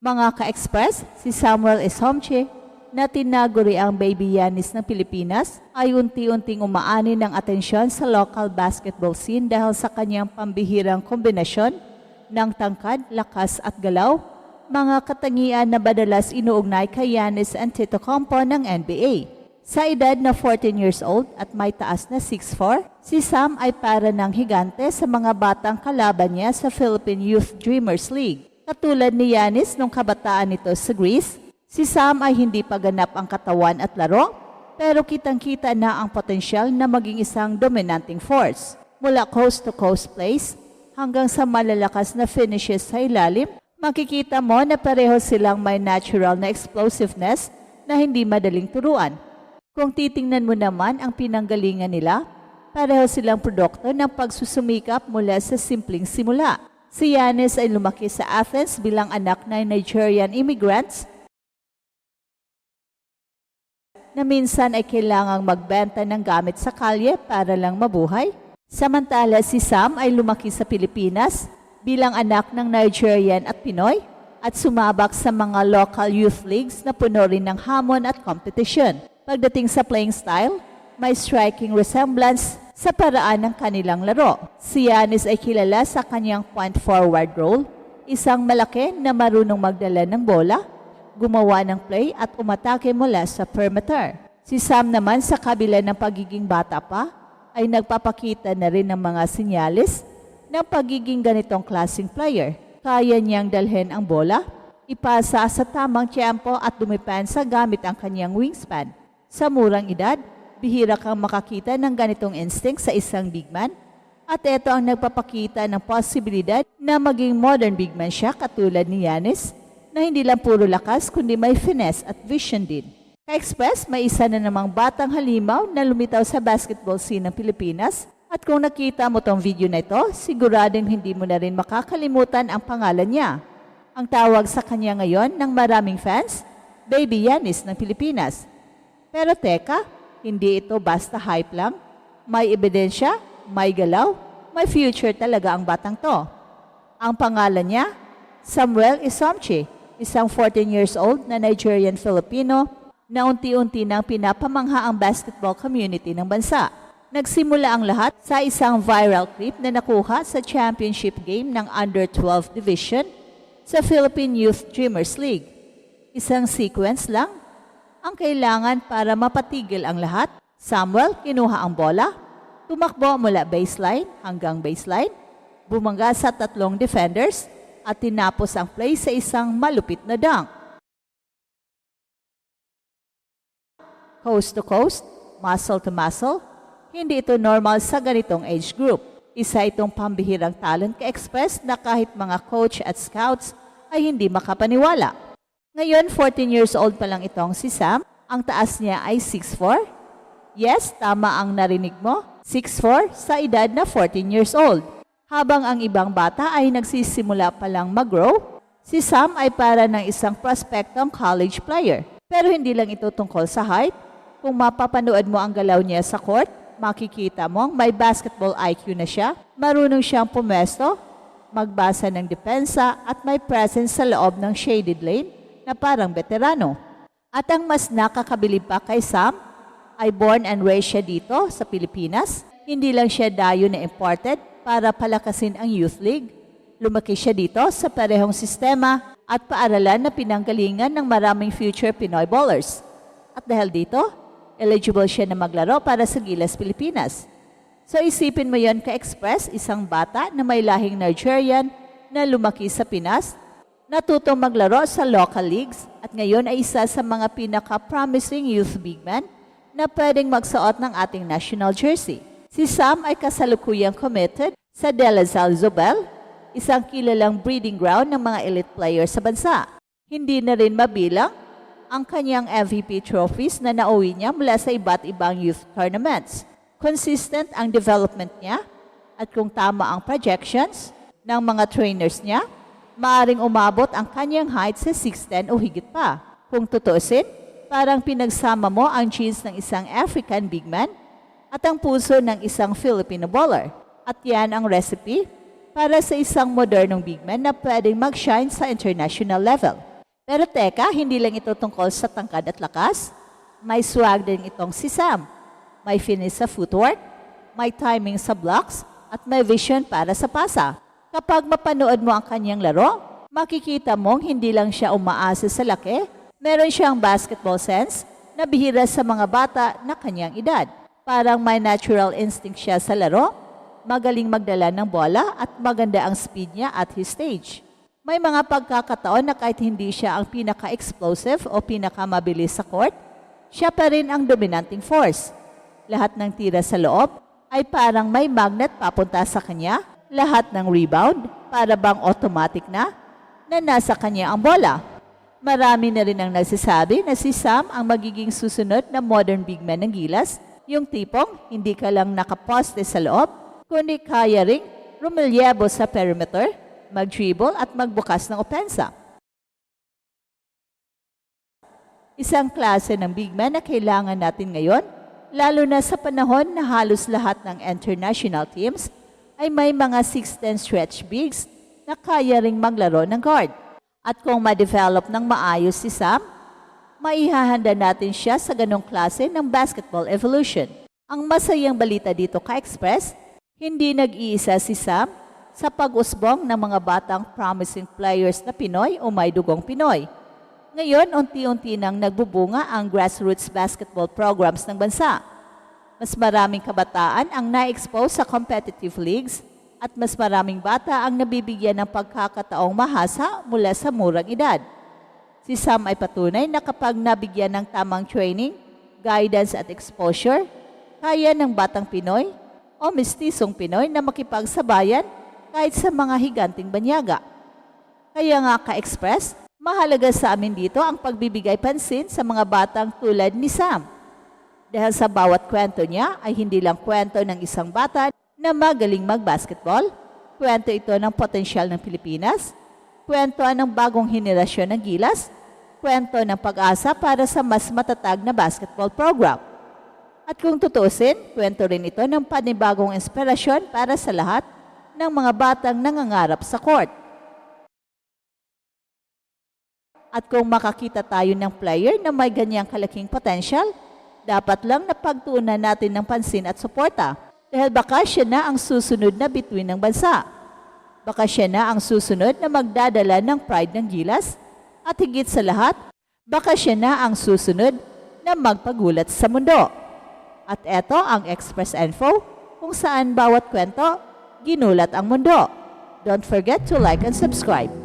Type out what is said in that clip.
Mga ka-express, si Samuel Isomche, na tinaguri ang baby Yanis ng Pilipinas, ay unti-unting umaani ng atensyon sa local basketball scene dahil sa kanyang pambihirang kombinasyon ng tangkad, lakas at galaw, mga katangian na madalas inuugnay kay Giannis Antetokounmpo ng NBA. Sa edad na 14 years old at may taas na 6'4", si Sam ay para ng higante sa mga batang kalaban niya sa Philippine Youth Dreamers League. Katulad ni Giannis nung kabataan nito sa Greece, si Sam ay hindi pa ganap ang katawan at laro, pero kitang-kita na ang potensyal na maging isang dominanting force. Mula coast-to-coast plays hanggang sa malalakas na finishes sa ilalim, makikita mo na pareho silang may natural na explosiveness na hindi madaling turuan. Kung titingnan mo naman ang pinanggalingan nila, pareho silang produkto ng pagsusumikap mula sa simpleng simula. Si Giannis ay lumaki sa Athens bilang anak ng Nigerian immigrants na minsan ay kailangang magbenta ng gamit sa kalye para lang mabuhay. Samantala si Sam ay lumaki sa Pilipinas bilang anak ng Nigerian at Pinoy at sumabak sa mga local youth leagues na puno rin ng hamon at competition. Pagdating sa playing style, may striking resemblance sa paraan ng kanilang laro. Si Giannis ay kilala sa kanyang point forward role, isang malaki na marunong magdala ng bola, gumawa ng play at umatake mula sa perimeter. Si Sam naman sa kabila ng pagiging bata pa, ay nagpapakita na rin ng mga sinyalis ng pagiging ganitong klaseng player. Kaya niyang dalhin ang bola, ipasa sa tamang tiyempo at dumipensa gamit ang kanyang wingspan. Sa murang edad, bihira kang makakita ng ganitong instinct sa isang big man at ito ang nagpapakita ng posibilidad na maging modern big man siya katulad ni Giannis na hindi lang puro lakas kundi may finesse at vision din. Ka-Express, may isa na namang batang halimaw na lumitaw sa basketball scene ng Pilipinas at kung nakita mo tong video na ito, siguradong hindi mo na rin makakalimutan ang pangalan niya. Ang tawag sa kanya ngayon ng maraming fans, Baby Yanis ng Pilipinas. Pero teka, hindi ito basta hype lang. May ebidensya, may galaw, may future talaga ang batang to. Ang pangalan niya, Samuel Isomche, isang 14 years old na Nigerian Filipino na unti-unti nang pinapamangha ang basketball community ng bansa. Nagsimula ang lahat sa isang viral clip na nakuha sa championship game ng Under-12 Division sa Philippine Youth Dreamers League. Isang sequence lang ang kailangan para mapatigil ang lahat. Samuel kinuha ang bola, tumakbo mula baseline hanggang baseline, bumangga sa 3 defenders at tinapos ang play sa isang malupit na dunk. Coast to coast, muscle to muscle, hindi ito normal sa ganitong age group. Isa itong pambihirang talent ka-express na kahit mga coach at scouts ay hindi makapaniwala. Ngayon, 14 years old pa lang itong si Sam. Ang taas niya ay 6'4". Yes, tama ang narinig mo. 6'4" sa edad na 14 years old. Habang ang ibang bata ay nagsisimula pa lang mag-grow, si Sam ay para ng isang prospectong college player. Pero hindi lang ito tungkol sa height. Kung mapapanood mo ang galaw niya sa court, makikita mong may basketball IQ na siya, marunong siyang pumesto, magbasa ng depensa at may presence sa loob ng shaded lane na parang veterano. At ang mas nakakabilib pa kay Sam ay born and raised siya dito sa Pilipinas. Hindi lang siya dayo na imported para palakasin ang youth league. Lumaki siya dito sa parehong sistema at paaralan na pinanggalingan ng maraming future Pinoy ballers. At dahil dito, eligible siya na maglaro para sa Gilas Pilipinas. So isipin mo yon ka-express, isang bata na may lahing Nigerian na lumaki sa Pinas, natutong maglaro sa local leagues at ngayon ay isa sa mga pinaka-promising youth big man na pwedeng magsuot ng ating national jersey. Si Sam ay kasalukuyang committed sa De La Salle Zobel, isang kilalang breeding ground ng mga elite players sa bansa. Hindi na rin mabilang ang kanyang MVP trophies na nauwi niya mula sa iba't ibang youth tournaments. Consistent ang development niya at kung tama ang projections ng mga trainers niya, maaring umabot ang kanyang height sa 6'10" o higit pa. Kung tutuusin, parang pinagsama mo ang genes ng isang African big man at ang puso ng isang Filipino baller. At yan ang recipe para sa isang modernong big man na pwedeng mag-shine sa international level. Pero teka, hindi lang ito tungkol sa tangkad at lakas. May swag din itong si Sam. May finish sa footwork, may timing sa blocks, at may vision para sa pasa. Kapag mapanood mo ang kanyang laro, makikita mong hindi lang siya umaasa sa laki, meron siyang basketball sense na bihira sa mga bata na kanyang edad. Parang may natural instinct siya sa laro, magaling magdala ng bola at maganda ang speed niya at his stage. May mga pagkakataon na kahit hindi siya ang pinaka-explosive o pinaka-mabilis sa court, siya pa rin ang dominating force. Lahat ng tira sa loob ay parang may magnet papunta sa kanya, lahat ng rebound para bang automatic na nasa kanya ang bola. Marami na rin ang nagsasabi na si Sam ang magiging susunod na modern big man ng Gilas, yung tipong hindi ka lang nakaposte sa loob, kundi kaya ring rumelyebo sa perimeter, mag-dribble at magbukas ng opensa. Isang klase ng big man na kailangan natin ngayon, lalo na sa panahon na halos lahat ng international teams ay may mga 6'10" stretch bigs na kaya ring maglaro ng guard. At kung ma-develop ng maayos si Sam, maihahanda natin siya sa ganong klase ng basketball evolution. Ang masayang balita dito ka-Express, hindi nag-iisa si Sam sa pag-usbong ng mga batang promising players na Pinoy o may dugong Pinoy. Ngayon, unti-unti nang nagbubunga ang grassroots basketball programs ng bansa. Mas maraming kabataan ang na-expose sa competitive leagues at mas maraming bata ang nabibigyan ng pagkakataong mahasa mula sa murang edad. Si Sam ay patunay na kapag nabigyan ng tamang training, guidance at exposure, kaya ng batang Pinoy o mistisong Pinoy na makipagsabayan kahit sa mga higanting banyaga. Kaya nga ka-Express, mahalaga sa amin dito ang pagbibigay pansin sa mga batang tulad ni Sam. Dahil sa bawat kwento niya ay hindi lang kwento ng isang bata na magaling mag-basketball, kwento ito ng potensyal ng Pilipinas, kwento ng bagong henerasyon ng Gilas, kwento ng pag-asa para sa mas matatag na basketball program. At kung tutusin, kwento rin ito ng panibagong inspirasyon para sa lahat ng mga batang nangangarap sa court. At kung makakita tayo ng player na may ganyang kalaking potential, dapat lang napagtuunan natin ng pansin at suporta dahil baka siya na ang susunod na bituin ng bansa. Baka siya na ang susunod na magdadala ng pride ng Gilas at higit sa lahat, baka siya na ang susunod na magpagulat sa mundo. At eto ang Express Info kung saan bawat kwento ginulat ang mundo. Don't forget to like and subscribe.